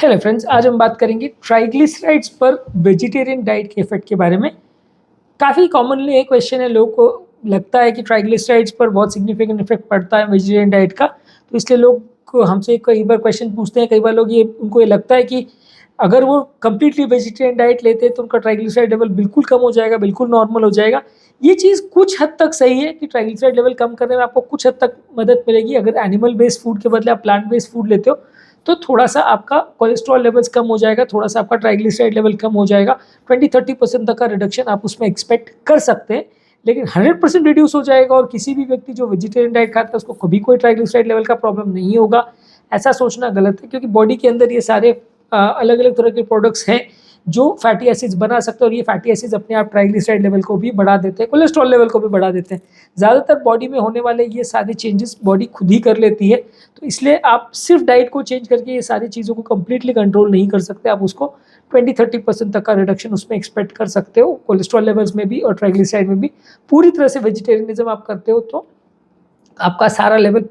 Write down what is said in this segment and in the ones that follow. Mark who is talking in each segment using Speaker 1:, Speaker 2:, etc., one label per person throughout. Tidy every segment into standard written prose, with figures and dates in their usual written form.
Speaker 1: Hello friends, आज हम बात करेंगे ट्राइग्लिसराइड्स पर वेजिटेरियन डाइट के इफेक्ट के बारे में। काफ़ी कॉमनली एक क्वेश्चन है, लोगों को लगता है कि ट्राइग्लिसराइड्स पर बहुत सिग्निफिकेंट इफेक्ट पड़ता है वेजिटेरियन डाइट का। तो इसलिए लोग को हमसे कई बार क्वेश्चन पूछते हैं, कई बार लोग ये उनको ये लगता है कि अगर वो कम्प्लीटली वेजिटेरियन डाइट लेते हैं तो उनका ट्राइग्लिसराइड लेवल बिल्कुल कम हो जाएगा, बिल्कुल नॉर्मल हो जाएगा। ये चीज़ कुछ हद तक सही है कि ट्राइग्लिसराइड लेवल कम करने में आपको कुछ हद तक मदद मिलेगी। अगर एनिमल बेस्ड फूड के बदले आप प्लांट बेस्ड फूड लेते हो तो थोड़ा सा आपका कोलेस्ट्रॉल लेवल्स कम हो जाएगा, थोड़ा सा आपका ट्राइग्लिसराइड लेवल कम हो जाएगा। 20-30% तक का रिडक्शन आप उसमें एक्सपेक्ट कर सकते हैं, लेकिन 100% रिड्यूस हो जाएगा और किसी भी व्यक्ति जो वेजिटेरियन डाइट खाता है उसको कभी कोई ट्राइग्लिसराइड लेवल का प्रॉब्लम नहीं होगा। ऐसा सोचना गलत है, क्योंकि बॉडी के अंदर ये सारे अलग अलग तरह के प्रोडक्ट्स हैं जो फैटी एसिड्स बना सकते हैं, और ये फैटी एसिड्स अपने आप ट्राइग्लिसराइड लेवल को भी बढ़ा देते हैं, कोलेस्ट्रॉल लेवल को भी बढ़ा देते हैं। ज़्यादातर बॉडी में होने वाले ये सारे चेंजेस बॉडी खुद ही कर लेती है, तो इसलिए आप सिर्फ डाइट को चेंज करके ये सारी चीज़ों को कंप्लीटली कंट्रोल नहीं कर सकते। आप उसको 20-30% तक का रिडक्शन उसमें एक्सपेक्ट कर सकते हो, कोलेस्ट्रॉल लेवल्स में भी और ट्राइग्लिसराइड में भी। पूरी तरह से वेजिटेरियनिज्म आप करते हो तो आपका सारा लेवल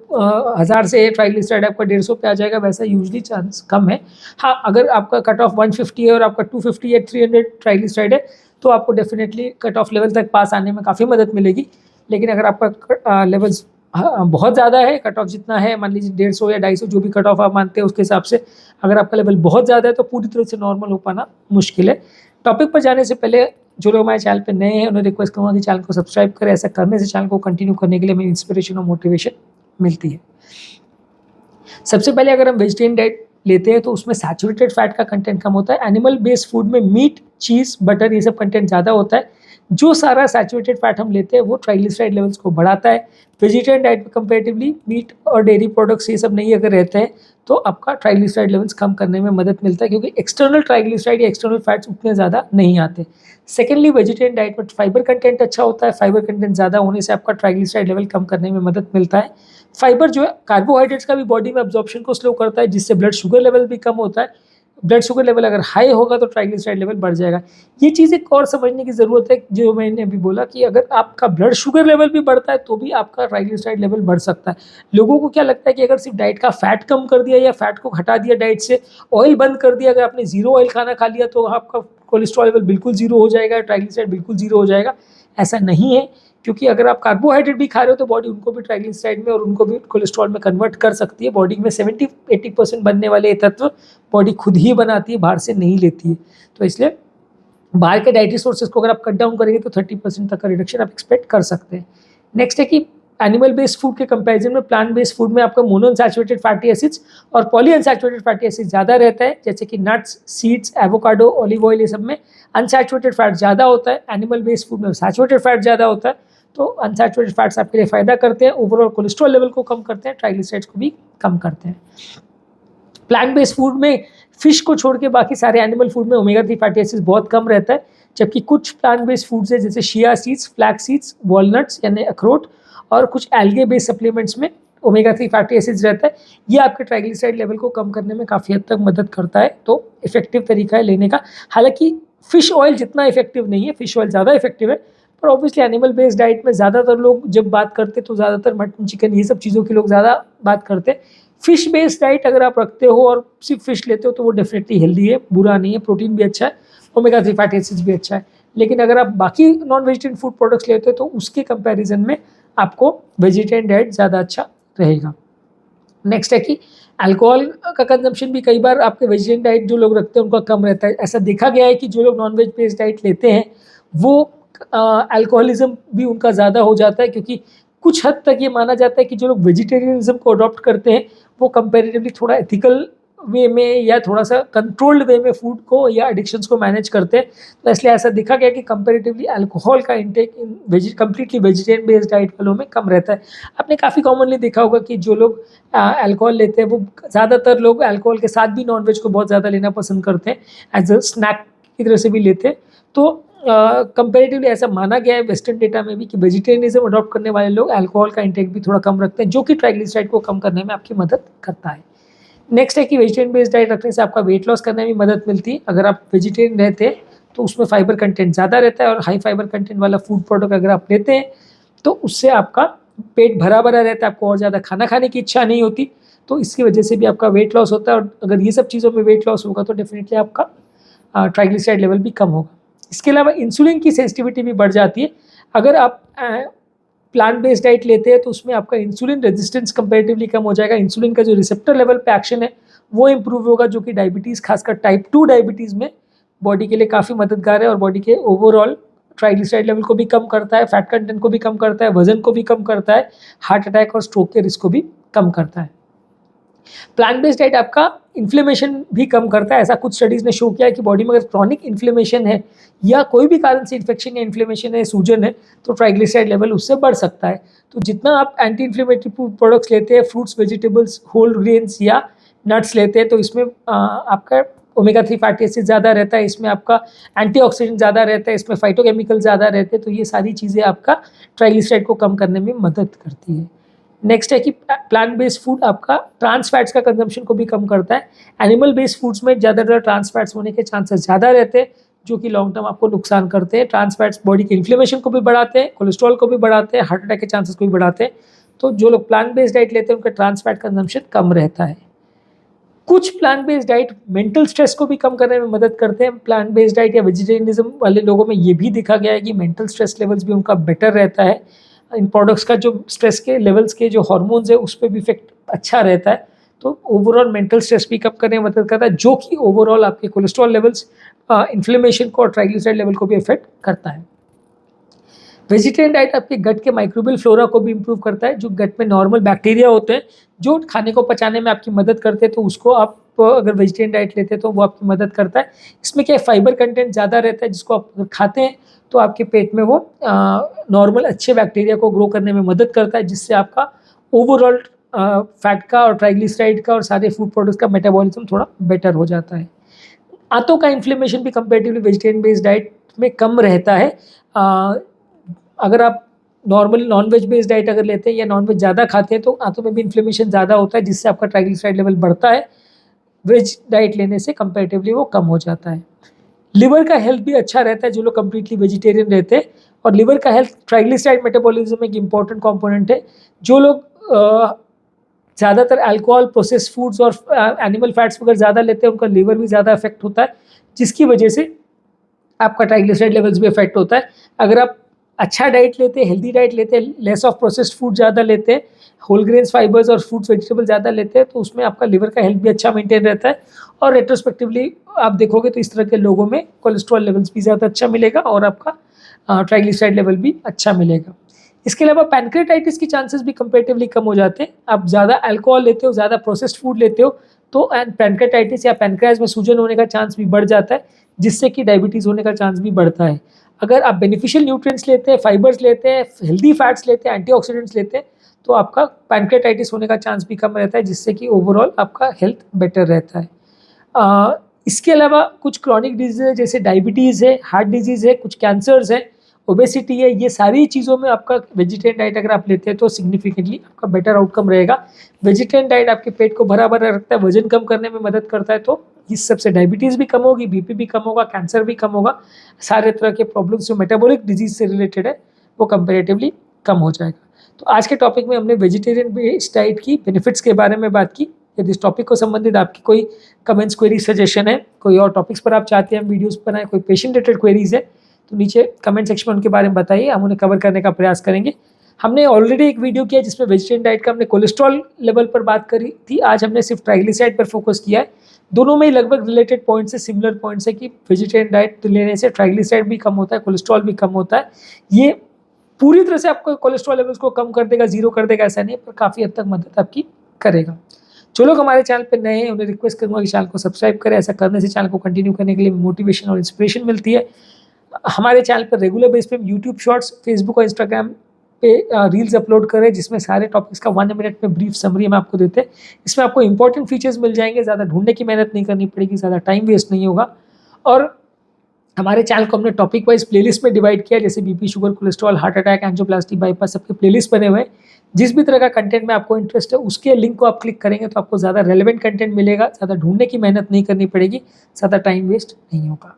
Speaker 1: 1000 से ट्राइग्लिसराइड आपका 150 पे आ जाएगा, वैसा यूजली चांस कम है। हाँ, अगर आपका कट ऑफ 150 है और आपका 250 या 300 ट्राइग्लिसराइड है तो आपको डेफिनेटली कट ऑफ लेवल तक पास आने में काफ़ी मदद मिलेगी। लेकिन अगर आपका लेवल्स बहुत ज़्यादा है, कट ऑफ जितना है, मान लीजिए 150 या 250 जो भी कट ऑफ आप मानते हैं उसके हिसाब से, अगर आपका लेवल बहुत ज़्यादा है तो पूरी तरह से नॉर्मल हो पाना मुश्किल है। टॉपिक पर जाने से पहले जो लोग हमारे चैनल पे नए हैं उन्हें रिक्वेस्ट करूँगा कि चैनल को सब्सक्राइब करें। ऐसा करने से चैनल को कंटिन्यू करने के लिए मेरी इंस्पिरेशन और मोटिवेशन मिलती है। सबसे पहले अगर हम वेजिटेरियन डाइट लेते हैं तो उसमें सैचुरेटेड फैट का कंटेंट कम होता है। एनिमल बेस्ड फूड में मीट, चीज़, बटर ये सब कंटेंट ज़्यादा होता है। जो सारा सैचुरेटेड फैट हम लेते हैं वो ट्राइग्लिसराइड लेवल्स को बढ़ाता है। वेजिटेरियन डाइट में कंपेरेटिवली मीट और डेयरी प्रोडक्ट्स ये सब नहीं अगर रहते हैं तो आपका ट्राइग्लिसराइड लेवल्स कम करने में मदद मिलता है, क्योंकि एक्सटर्नल ट्राइग्लिसराइड या एक्सटर्नल फैट्स उतने ज़्यादा नहीं आते। सेकेंडली, वेजिटेरियन डाइट में फाइबर कंटेंट अच्छा होता है। फाइबर कंटेंट ज़्यादा होने से आपका ट्राइग्लिसराइड लेवल कम करने में मदद मिलता है। फाइबर जो है कार्बोहाइड्रेट्स का भी बॉडी में अब्जॉर्प्शन को स्लो करता है, जिससे ब्लड शुगर लेवल भी कम होता है। ब्लड शुगर लेवल अगर हाई होगा तो ट्राइग्लिसराइड लेवल बढ़ जाएगा। ये चीज़ एक और समझने की ज़रूरत है, जो मैंने अभी बोला कि अगर आपका ब्लड शुगर लेवल भी बढ़ता है तो भी आपका ट्राइग्लिसराइड लेवल बढ़ सकता है। लोगों को क्या लगता है कि अगर सिर्फ डाइट का फैट कम कर दिया या फैट को हटा दिया डाइट से, ऑयल बंद कर दिया, अगर आपने जीरो ऑयल खाना खा लिया तो आपका कोलेस्ट्रॉल लेवल बिल्कुल जीरो हो जाएगा, ट्राइग्लिसराइड बिल्कुल जीरो हो जाएगा। ऐसा नहीं है, क्योंकि अगर आप कार्बोहाइड्रेट भी खा रहे हो तो बॉडी उनको भी ट्राइग्लिसराइड में और उनको भी कोलेस्ट्रॉल में कन्वर्ट कर सकती है। बॉडी में 70-80% बनने वाले तत्व बॉडी खुद ही बनाती है, बाहर से नहीं लेती है। तो इसलिए बाहर के डाइटरी सोर्सेज को अगर आप कट डाउन करेंगे तो 30% तक का रिडक्शन आप एक्सपेक्ट कर सकते हैं। नेक्स्ट है कि एनिमल बेस्ड फूड के कंपैरिजन में प्लांट बेस्ड फूड में आपका मोनोअनसैचुरेटेड फैटी एसिड्स और पॉलीअनसैचुरेटेड फैटी एसिड्स ज़्यादा रहता है, जैसे कि nuts, seeds, avocado, olive oil, ये सब में अनसैचुरेटेड फैट ज़्यादा होता है। एनिमल बेस्ड फूड में सैचुरेटेड फैट ज़्यादा होता है। तो अनसैचुरेटेड फैट्स आपके लिए फ़ायदा करते हैं, ओवरऑल कोलेस्ट्रॉल लेवल को कम करते हैं, ट्राइग्लिसराइड्स को भी कम करते हैं। प्लांट बेस्ड फूड में फिश को छोड़ के बाकी सारे एनिमल फूड में ओमेगा 3 फैटी एसिड्स बहुत कम रहता है, जबकि कुछ प्लांट बेस्ड फूड्स है जैसे chia seeds, flax seeds, walnuts यानी अखरोट और कुछ एल्गे बेस्ड सप्लीमेंट्स में ओमेगा 3 फैटी एसिड्स रहता है। ये आपके ट्राइग्लिसराइड लेवल को कम करने में काफ़ी हद तक मदद करता है, तो इफेक्टिव तरीका है लेने का। हालांकि फिश ऑयल जितना इफेक्टिव नहीं है, फिश ऑयल ज़्यादा इफेक्टिव है, पर ऑब्वियसली एनिमल बेस्ड डाइट में ज़्यादातर लोग जब बात करते तो ज़्यादातर मटन, चिकन ये सब चीज़ों के लोग ज़्यादा बात करते हैं। फिश बेस्ड डाइट अगर आप रखते हो और सिर्फ फिश लेते हो तो वो डेफिनेटली हेल्दी है, बुरा नहीं है, प्रोटीन भी अच्छा है, ओमेगा 3 फैटी एसिड्स भी अच्छा है। लेकिन अगर आप बाकी नॉन वेजिटेरियन फूड प्रोडक्ट्स लेते हो तो उसके कंपैरिजन में आपको वेजिटेरियन डाइट ज़्यादा अच्छा रहेगा। नेक्स्ट है कि अल्कोहल का कंजम्पशन भी कई बार आपके वेजिटेरियन डाइट जो लोग रखते हैं उनका कम रहता है। ऐसा देखा गया है कि जो लोग नॉन वेज बेस्ड डाइट लेते हैं वो अल्कोहलिज्म भी उनका ज़्यादा हो जाता है, क्योंकि कुछ हद तक ये माना जाता है कि जो लोग वेजिटेरियनिज्म को अडॉप्ट करते हैं वो कंपैरेटिवली थोड़ा एथिकल वे में या थोड़ा सा कंट्रोल्ड वे में फूड को या एडिक्शंस को मैनेज करते हैं। तो इसलिए ऐसा देखा गया कि कंपैरेटिवली अल्कोहल का intake in completely vegetarian based diet वालों में कम रहता है। आपने काफ़ी कॉमनली देखा होगा कि जो लोग अल्कोहल लेते हैं वो ज़्यादातर लोग अल्कोहल के साथ भी नॉनवेज को बहुत ज़्यादा लेना पसंद करते हैं, एज अ स्नैक की तरह से भी लेते हैं। तो कंपेरेटिवली ऐसा माना गया है वेस्टर्न डेटा में भी कि वेजिटेरियनिज्म अडॉप्ट करने वाले लोग अल्कोहल का इंटेक भी थोड़ा कम रखते हैं, जो कि ट्राइग्लिसराइड को कम करने में आपकी मदद करता है। नेक्स्ट है कि वेजिटेरियन बेस्ड डाइट रखने से आपका वेट लॉस करने में मदद मिलती है। अगर आप वेजिटेरियन रहते हैं तो उसमें फाइबर कंटेंट ज़्यादा रहता है, और हाई फाइबर कंटेंट वाला फूड प्रोडक्ट अगर आप लेते हैं तो उससे आपका पेट भरा भरा रहता है, आपको और ज़्यादा खाना खाने की इच्छा नहीं होती। तो इसकी वजह से भी आपका वेट लॉस होता है, और अगर ये सब चीज़ों में वेट लॉस होगा तो डेफिनेटली आपका ट्राइग्लिसराइड लेवल भी कम होगा। इसके अलावा इंसुलिन की सेंसिटिविटी भी बढ़ जाती है। अगर आप प्लांट बेस्ड डाइट लेते हैं तो उसमें आपका इंसुलिन रेजिस्टेंस कंपैरेटिवली कम हो जाएगा। इंसुलिन का जो रिसेप्टर लेवल पे एक्शन है वो इंप्रूव होगा, जो कि डायबिटीज़, खासकर टाइप 2 डायबिटीज़ में बॉडी के लिए काफ़ी मददगार है और बॉडी के ओवरऑल ट्राइग्लिसराइड लेवल को भी कम करता है, फैट कंटेंट को भी कम करता है, वजन को भी कम करता है, हार्ट अटैक और स्ट्रोक के रिस्क को भी कम करता है। प्लांट बेस्ड डाइट आपका इन्फ्लेमेशन भी कम करता है। ऐसा कुछ स्टडीज़ ने शो किया है कि बॉडी में अगर क्रॉनिक इन्फ्लेमेशन है या कोई भी कारण से इन्फेक्शन या इन्फ्लेमेशन है, सूजन है, तो ट्राइग्लिसराइड लेवल उससे बढ़ सकता है। तो जितना आप एंटी इन्फ्लेमेटरी प्रोडक्ट्स लेते हैं, फ्रूट्स, वेजिटेबल्स, होल ग्रेन्स या नट्स लेते हैं, तो इसमें आपका ओमेगा 3 फैटी एसिड ज़्यादा रहता है, इसमें आपका एंटीऑक्सीडेंट ज़्यादा रहता है, इसमें फाइटोकेमिकल ज़्यादा रहते हैं। तो ये सारी चीज़ें आपका ट्राइग्लिसराइड को कम करने में मदद करती है। नेक्स्ट है कि प्लांट बेस्ड फूड आपका ट्रांस फैट्स का कंजम्पशन को भी कम करता है। एनिमल बेस्ड फूड्स में ज़्यादातर ट्रांस फैट्स होने के चांसेस ज़्यादा रहते हैं, जो कि लॉन्ग टर्म आपको नुकसान करते हैं। ट्रांस फैट्स बॉडी के इन्फ्लेमेशन को भी बढ़ाते हैं, कोलेस्ट्रॉल को भी बढ़ाते हैं, हार्ट अटैक के चांसेस को भी बढ़ाते हैं। तो जो लोग प्लांट बेस्ड डाइट लेते हैं उनका ट्रांस फैट कंजम्पशन कम रहता है। कुछ plant based diet mental stress को भी कम करने में मदद करते हैं। प्लांट बेस्ड डाइट या वेजिटेरियनिज्म वाले लोगों में ये भी देखा गया है कि मेंटल स्ट्रेस लेवल्स भी उनका बेटर रहता है। इन प्रोडक्ट्स का जो स्ट्रेस के लेवल्स के जो हार्मोन्स है उस पर भी इफेक्ट अच्छा रहता है। तो ओवरऑल मेंटल स्ट्रेस भी कम करने में मदद करता है, जो कि ओवरऑल आपके कोलेस्ट्रॉल लेवल्स, इन्फ्लेमेशन को और ट्राइग्लिसराइड लेवल को भी इफेक्ट करता है। वेजिटेरियन डाइट आपके गट के माइक्रोबियल फ्लोरा को भी इंप्रूव करता है। जो गट में नॉर्मल बैक्टीरिया होते हैं जो खाने को पचाने में आपकी मदद करते हैं, तो उसको आप अगर वेजिटेरियन डाइट लेते हैं तो वो आपकी मदद करता है। इसमें क्या फाइबर कंटेंट ज़्यादा रहता है, जिसको आप अगर खाते हैं तो आपके पेट में वो नॉर्मल अच्छे बैक्टीरिया को ग्रो करने में मदद करता है, जिससे आपका ओवरऑल फैट का और ट्राइग्लिसराइड का और सारे फूड प्रोडक्ट्स का मेटाबॉलिज्म थोड़ा बेटर हो जाता है। आंतों का इन्फ्लेमेशन भी कंपेरेटिवली वेजिटेरियन बेस्ड डाइट में कम रहता है। अगर आप नॉर्मल नॉन-वेज बेस्ड डाइट अगर लेते हैं या नॉन-वेज ज़्यादा खाते हैं तो आंतों में भी इन्फ्लेमेशन ज़्यादा होता है, जिससे आपका ट्राइग्लिसराइड लेवल बढ़ता है। वेज डाइट लेने से कंपैरेटिवली वो कम हो जाता है। लिवर का हेल्थ भी अच्छा रहता है जो लोग कम्प्लीटली वेजिटेरियन रहते हैं, और लिवर का हेल्थ ट्राइग्लिसराइड मेटाबॉलिज्म एक इंपॉर्टेंट कंपोनेंट है। जो लोग ज़्यादातर अल्कोहल, प्रोसेस्ड फूड्स और एनिमल फैट्स वगैरह ज़्यादा लेते हैं, उनका लिवर भी ज़्यादा अफेक्ट होता है, जिसकी वजह से आपका ट्राइग्लिसराइड लेवल्स भी अफेक्ट होता है। अगर आप अच्छा डाइट लेते हैं, हेल्दी डाइट लेते हैं, लेस ऑफ प्रोसेस्ड फूड ज़्यादा लेते हैं, होल ग्रेन्स, फाइबर्स और फ्रूट्स, वेजिटेबल ज़्यादा लेते हैं, तो उसमें आपका लिवर का हेल्थ भी अच्छा मेंटेन रहता है। और रेट्रोस्पेक्टिवली आप देखोगे तो इस तरह के लोगों में कोलेस्ट्रॉल लेवल्स भी ज़्यादा अच्छा मिलेगा और आपका ट्राइग्लिसराइड लेवल भी अच्छा मिलेगा। इसके अलावा पैनक्रेटाइटिस के चांसेस भी कंपेरेटिवली कम हो जाते हैं। आप ज़्यादा अल्कोहल लेते हो, ज़्यादा प्रोसेस्ड फूड लेते हो, तो पैनक्रेटाइटिस या पैनक्रियाज में सूजन होने का चांस भी बढ़ जाता है, जिससे कि डायबिटीज़ होने का चांस भी बढ़ता है। अगर आप बेनिफिशियल न्यूट्रिएंट्स लेते हैं, फाइबर्स लेते हैं, हेल्दी फैट्स लेते हैं, एंटीऑक्सीडेंट्स लेते हैं, तो आपका पैनक्रेटाइटिस होने का चांस भी कम रहता है, जिससे कि ओवरऑल आपका हेल्थ बेटर रहता है। इसके अलावा कुछ क्रॉनिक डिजीज़ है, जैसे डायबिटीज़ है, हार्ट डिजीज़ है, कुछ कैंसर्स है, ओबेसिटी है, ये सारी चीज़ों में आपका वेजिटेरियन डाइट अगर आप लेते हैं तो सिग्निफिकेंटली आपका बेटर आउटकम रहेगा। वेजिटेरियन डाइट आपके पेट को भरा भरा रखता है, वजन कम करने में मदद करता है, तो इस सबसे डायबिटीज़ भी कम होगी, बीपी भी कम होगा, कैंसर भी कम होगा, सारे तरह के प्रॉब्लम्स जो मेटाबॉलिक डिजीज़ से रिलेटेड है वो कंपेरेटिवली कम हो जाएगा। तो आज के टॉपिक में हमने vegetarian based diet key benefits के बारे में बात की। यदि इस टॉपिक को संबंधित आपकी कोई कमेंट्स, क्वेरी, सजेशन है, कोई और टॉपिक्स पर आप चाहते हैं हम वीडियोज़ बनाएं, कोई पेशेंट रिलेटेड क्वेरीज है, तो नीचे कमेंट सेक्शन में उनके बारे में बताइए, हम उन्हें कवर करने का प्रयास करेंगे। हमने ऑलरेडी एक वीडियो किया जिसमें वेजिटेरियन डाइट का हमने कोलेस्ट्रॉल लेवल पर बात करी थी, आज हमने सिर्फ ट्राइग्लिसराइड पर फोकस किया है। दोनों में ही लगभग रिलेटेड पॉइंट्स है, सिमिलर पॉइंट्स है कि वेजिटेरियन डाइट लेने से ट्राइग्लिसराइड भी कम होता है, कोलेस्ट्रॉल भी कम होता है। ये पूरी तरह से आपको कोलेस्ट्रॉल लेवल्स को कम कर देगा, जीरो कर देगा ऐसा नहीं है, पर काफ़ी हद तक मदद आपकी करेगा। जो लोग हमारे चैनल पर नए हैं उन्हें रिक्वेस्ट करूँगा कि चैनल को सब्सक्राइब करें। ऐसा करने से चैनल को कंटिन्यू करने के लिए मोटिवेशन और इंस्पिरेशन मिलती है। हमारे चैनल पर रेगुलर बेस पे हम यूट्यूब शॉर्ट्स, फेसबुक और इंस्टाग्राम पे रील्स अपलोड करें, जिसमें सारे टॉपिक्स का 1 मिनट में ब्रीफ समरी हम आपको देते हैं। इसमें आपको इंपॉर्टेंट फीचर्स मिल जाएंगे, ज़्यादा ढूंढने की मेहनत नहीं करनी पड़ेगी, ज़्यादा टाइम वेस्ट नहीं होगा। और हमारे चैनल को हमने टॉपिक वाइज प्लेलिस्ट में डिवाइड किया, जैसे BP, sugar, cholesterol, heart attack, angioplasty, bypass, सबके प्लेलिस्ट बने हुए हैं। जिस भी तरह का कंटेंट में आपको इंटरेस्ट है उसके लिंक को आप क्लिक करेंगे तो आपको ज़्यादा रेलेवेंट कंटेंट मिलेगा, ज़्यादा ढूंढने की मेहनत नहीं करनी पड़ेगी, ज़्यादा टाइम वेस्ट नहीं होगा।